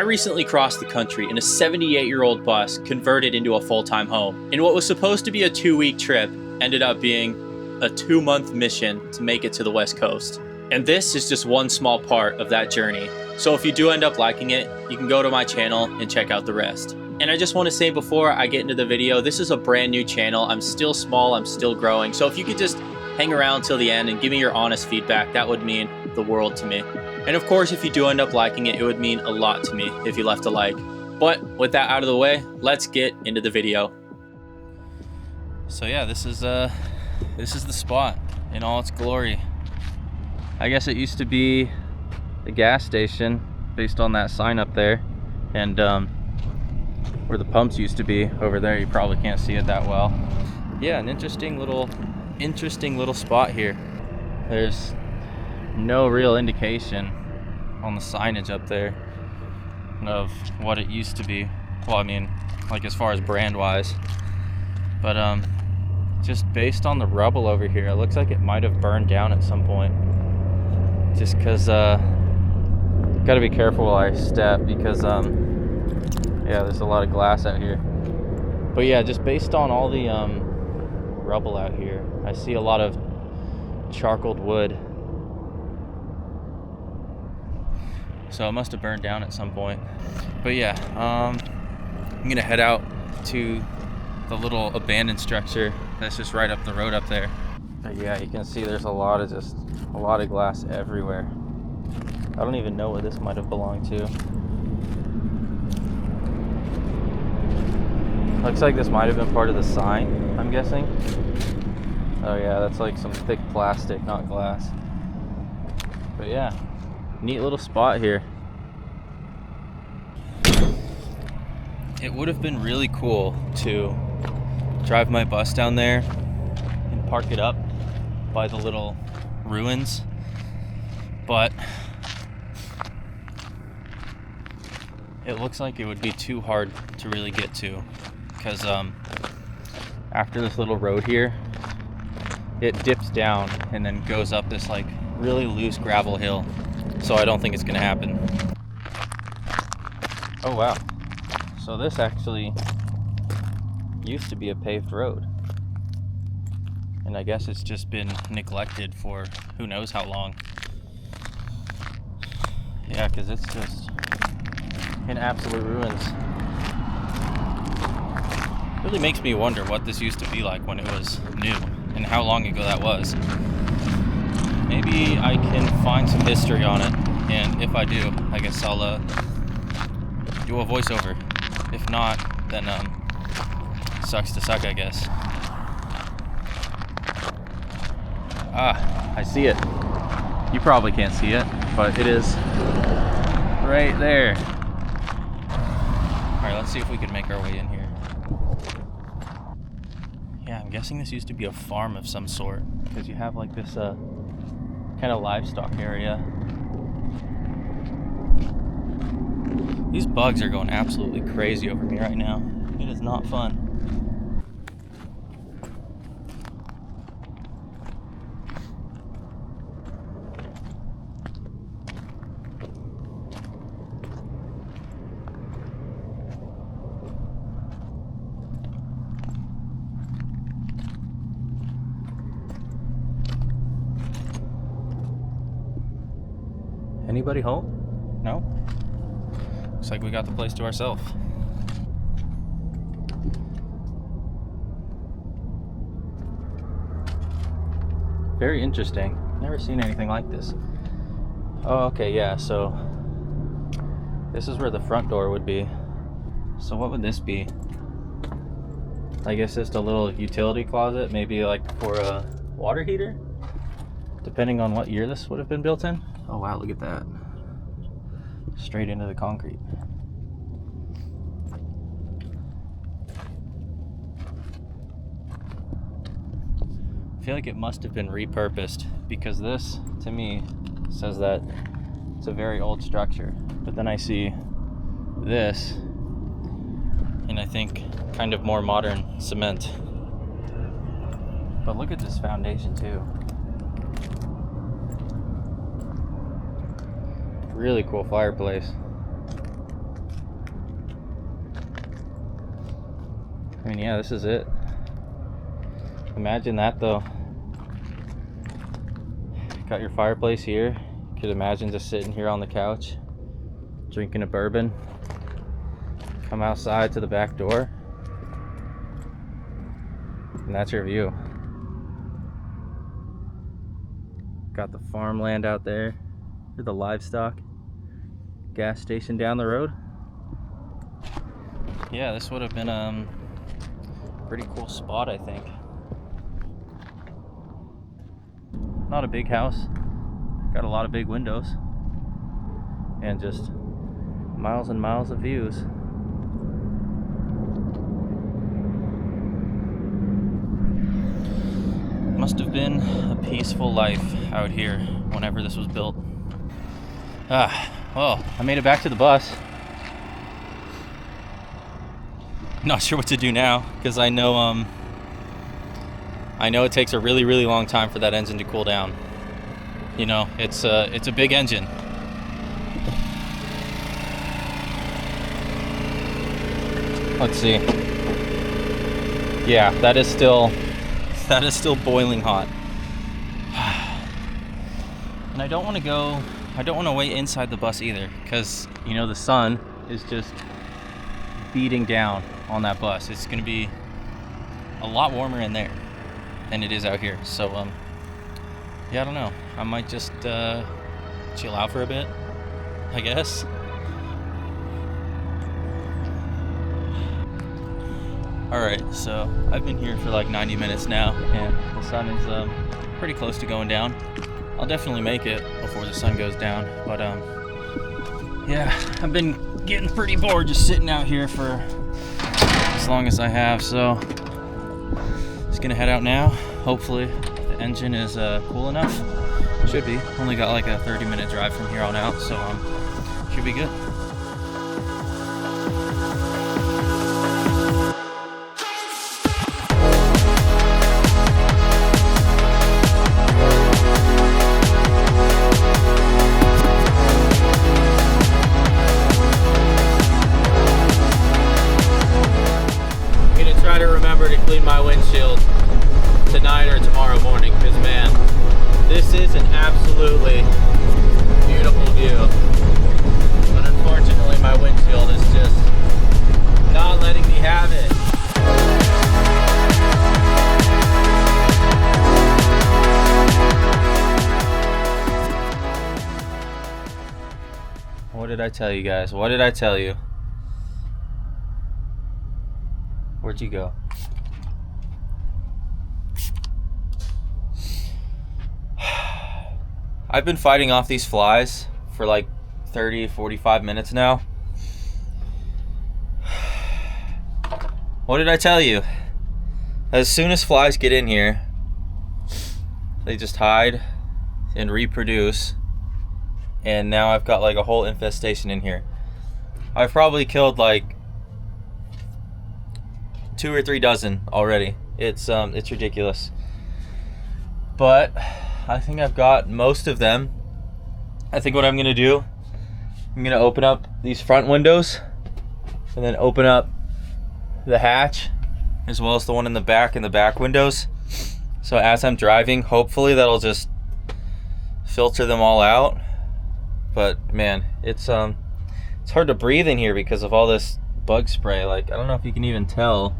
I recently crossed the country in a 78-year-old bus converted into a full-time home. And what was supposed to be a 2-week trip ended up being a 2-month mission to make it to the West Coast. And this is just one small part of that journey. So if you do end up liking it, you can go to my channel and check out the rest. And I just want to say before I get into the video, this is a brand new channel. I'm still small, I'm still growing. So if you could just hang around till the end and give me your honest feedback, that would mean the world to me. And of course, if you do end up liking it, it would mean a lot to me if you left a like. But with that out of the way, let's get into the video. So yeah, this is the spot in all its glory. I guess it used to be the gas station based on that sign up there, and where the pumps used to be over there. You probably can't see it that well. Yeah, an interesting little spot here. There's no real indication on the signage up there of what it used to be. Well, I mean, like as far as brand wise, but just based on the rubble over here, it looks like it might have burned down at some point. Just because gotta be careful while I step, because yeah, there's a lot of glass out here. But yeah, just based on all the rubble out here, I see a lot of charcoaled wood. So it must have burned down at some point. But yeah, I'm gonna head out to the little abandoned structure that's just right up the road up there. But yeah, you can see there's a lot of glass everywhere. I don't even know what this might have belonged to. Looks like this might have been part of the sign, I'm guessing. Oh yeah, that's like some thick plastic, not glass. But yeah, neat little spot here. It would have been really cool to drive my bus down there and park it up by the little ruins, but it looks like it would be too hard to really get to, because after this little road here, it dips down and then goes up this like really loose gravel hill. So I don't think it's gonna happen. Oh wow, so this actually used to be a paved road, and I guess it's just been neglected for who knows how long. Yeah, because it's just in absolute ruins. Really makes me wonder what this used to be like when it was new and how long ago that was. Maybe I can find some history on it, and if I do, I guess I'll do a voiceover. If not, then sucks to suck, I guess. Ah, I see it. You probably can't see it, but it is right there. Alright, let's see if we can make our way in here. Yeah, I'm guessing this used to be a farm of some sort, because you have like this kind of livestock area. These bugs are going absolutely crazy over me right now. It is not fun. Anybody home? No? Looks like we got the place to ourselves. Very interesting. Never seen anything like this. Oh, okay, yeah, so this is where the front door would be. So what would this be? I guess just a little utility closet, maybe like for a water heater, depending on what year this would have been built in. Oh wow, look at that. Straight into the concrete. I feel like it must have been repurposed, because this, to me, says that it's a very old structure. But then I see this, and I think kind of more modern cement. But look at this foundation too. Really cool fireplace. mean, yeah, this is it. Imagine that though. Got your fireplace here. You could imagine just sitting here on the couch, drinking a bourbon. Come outside to the back door, and that's your view. Got the farmland out there, or the livestock. Gas station down the road. Yeah, this would have been a pretty cool spot, I think. Not a big house, got a lot of big windows, and just miles and miles of views. Must have been a peaceful life out here whenever this was built. Well, I made it back to the bus. Not sure what to do now, because I know it takes a really, really long time for that engine to cool down. You know, it's a big engine. Let's see. Yeah, that is still boiling hot. And I don't want to wait inside the bus either, because, you know, the sun is just beating down on that bus. It's going to be a lot warmer in there than it is out here. So, yeah, I don't know. I might just chill out for a bit, I guess. Alright, so I've been here for like 90 minutes now, and the sun is pretty close to going down. I'll definitely make it before the sun goes down, but yeah, I've been getting pretty bored just sitting out here for as long as I have, so just gonna head out now. Hopefully the engine is cool enough. Should be. Only got like a 30-minute drive from here on out, so should be good. Try to remember to clean my windshield tonight or tomorrow morning, because man, this is an absolutely beautiful view, but unfortunately my windshield is just not letting me have it. What did I tell you guys? What did I tell you? Where'd you go? I've been fighting off these flies for like 30-45 minutes now. What did I tell you? As soon as flies get in here, they just hide and reproduce, and now I've got like a whole infestation in here. I've probably killed like 2 or 3 dozen already. It's ridiculous. But I think I've got most of them. I think what I'm gonna do, I'm gonna open up these front windows and then open up the hatch as well as the one in the back windows. So as I'm driving, hopefully that'll just filter them all out. But man, it's hard to breathe in here because of all this bug spray. Like, I don't know if you can even tell.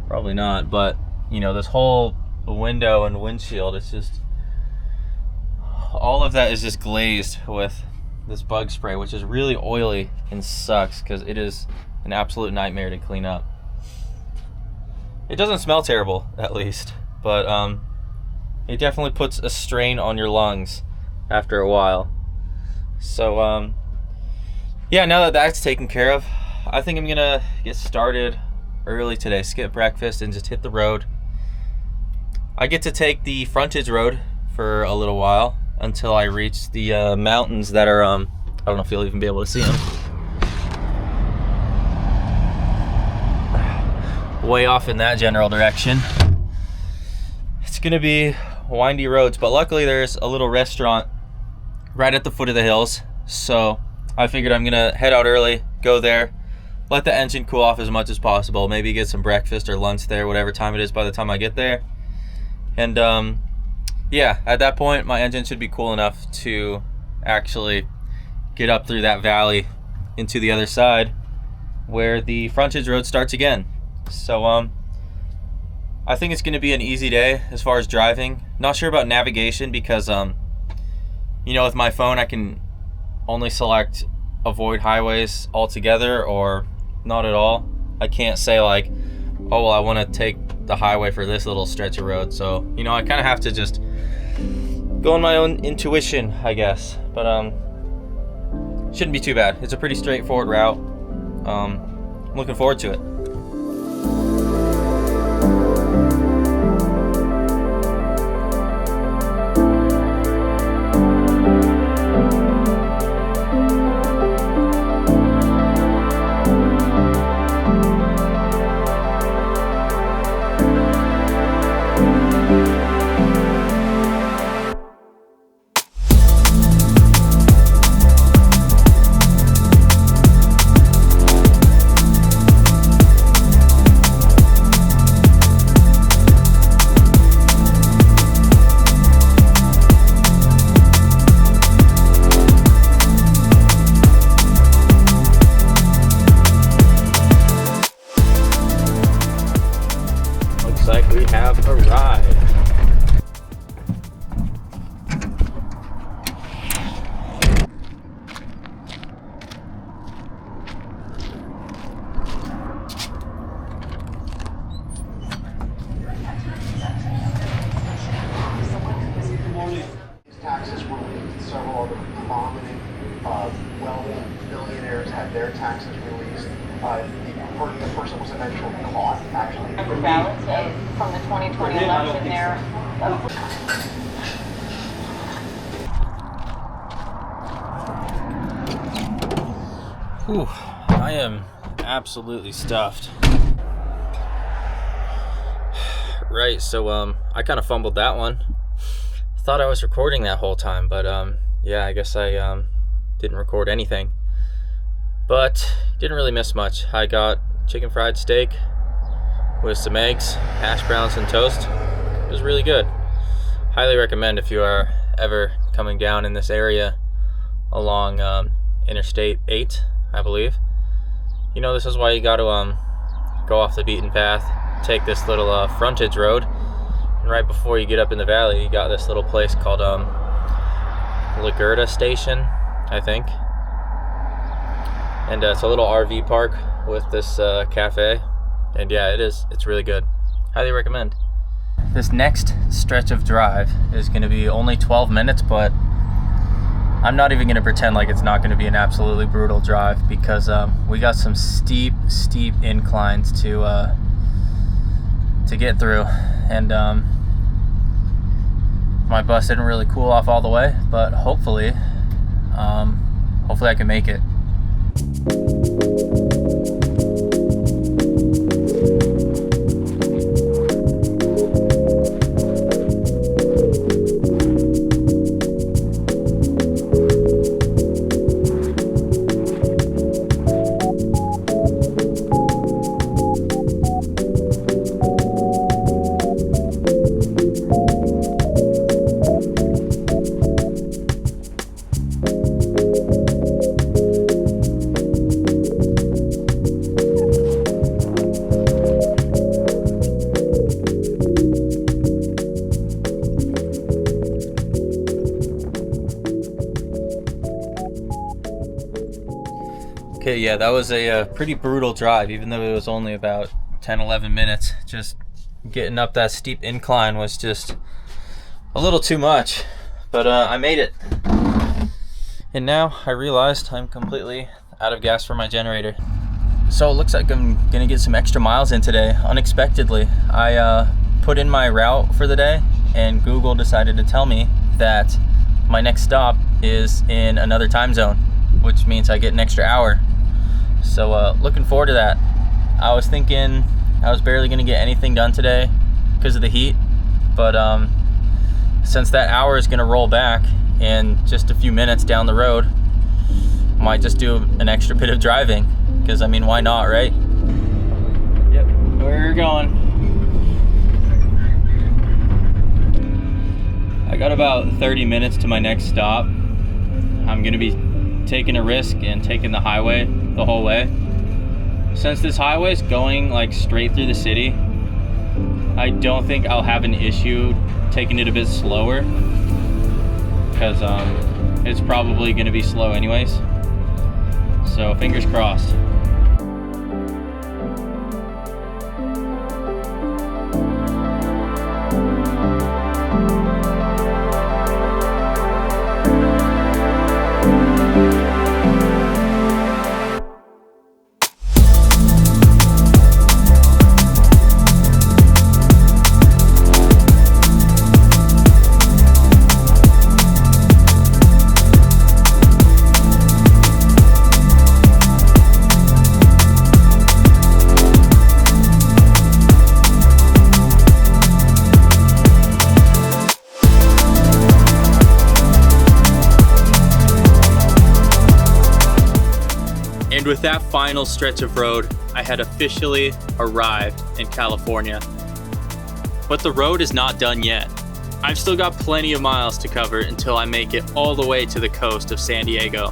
Probably not, but you know, this whole window and windshield, it's just, all of that is just glazed with this bug spray, which is really oily and sucks because it is an absolute nightmare to clean up. It doesn't smell terrible, at least, but it definitely puts a strain on your lungs after a while. So yeah, now that that's taken care of, I think I'm gonna get started early today, skip breakfast and just hit the road. I get to take the frontage road for a little while until I reach the mountains that are I don't know if you'll even be able to see them, way off in that general direction. It's gonna be windy roads, but luckily there's a little restaurant right at the foot of the hills, so I figured I'm gonna head out early, go there, let the engine cool off as much as possible. Maybe get some breakfast or lunch there, whatever time it is by the time I get there. And yeah, at that point, my engine should be cool enough to actually get up through that valley into the other side where the frontage road starts again. So I think it's going to be an easy day as far as driving. Not sure about navigation because you know, with my phone I can only select avoid highways altogether or not at all. I can't say like, oh well, I want to take the highway for this little stretch of road. So, you know, I kind of have to just go on my own intuition, I guess. But shouldn't be too bad. It's a pretty straightforward route. I'm looking forward to it. Like we have arrived. Taxes were released. Several other prominent, wealthy billionaires had their taxes released. The person was eventually caught, actually. The ballots from the 2020 election there. Whew, I am absolutely stuffed. Right, so I kind of fumbled that one. Thought I was recording that whole time, but yeah, I guess I didn't record anything. But didn't really miss much. I got chicken fried steak with some eggs, hash browns, and toast. It was really good. Highly recommend if you are ever coming down in this area along Interstate 8, I believe. You know, this is why you got to go off the beaten path, take this little frontage road, and right before you get up in the valley, you got this little place called Lagerda Station, I think. And it's a little RV park with this cafe. And yeah, it's really good. Highly recommend. This next stretch of drive is going to be only 12 minutes, but I'm not even going to pretend like it's not going to be an absolutely brutal drive because we got some steep inclines to get through. And my bus didn't really cool off all the way, but hopefully I can make it. Okay, yeah, that was a pretty brutal drive, even though it was only about 10-11 minutes. Just getting up that steep incline was just a little too much, but I made it. And now I realized I'm completely out of gas for my generator. So it looks like I'm gonna get some extra miles in today, unexpectedly. I put in my route for the day, and Google decided to tell me that my next stop is in another time zone, which means I get an extra hour. So looking forward to that. I was thinking I was barely gonna get anything done today because of the heat, but since that hour is gonna roll back and just a few minutes down the road, might just do an extra bit of driving. Because, I mean, why not, right? Yep, we're going. I got about 30 minutes to my next stop. I'm gonna be taking a risk and taking the highway the whole way. Since this highway is going like straight through the city, I don't think I'll have an issue taking it a bit slower, because it's probably gonna be slow anyways. So fingers crossed. And with that final stretch of road, I had officially arrived in California. But the road is not done yet. I've still got plenty of miles to cover until I make it all the way to the coast of San Diego.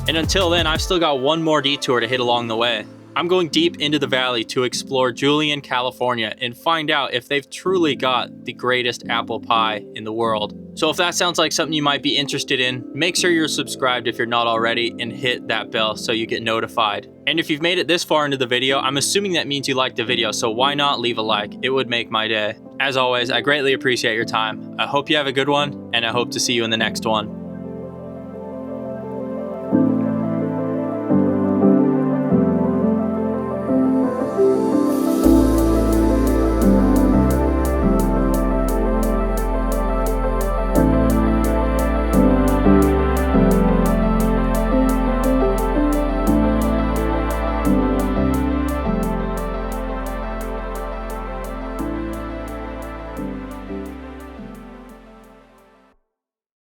And until then, I've still got one more detour to hit along the way. I'm going deep into the valley to explore Julian, California, and find out if they've truly got the greatest apple pie in the world. So if that sounds like something you might be interested in, make sure you're subscribed if you're not already, and hit that bell so you get notified. And if you've made it this far into the video, I'm assuming that means you liked the video, so why not leave a like? It would make my day. As always, I greatly appreciate your time. I hope you have a good one, and I hope to see you in the next one.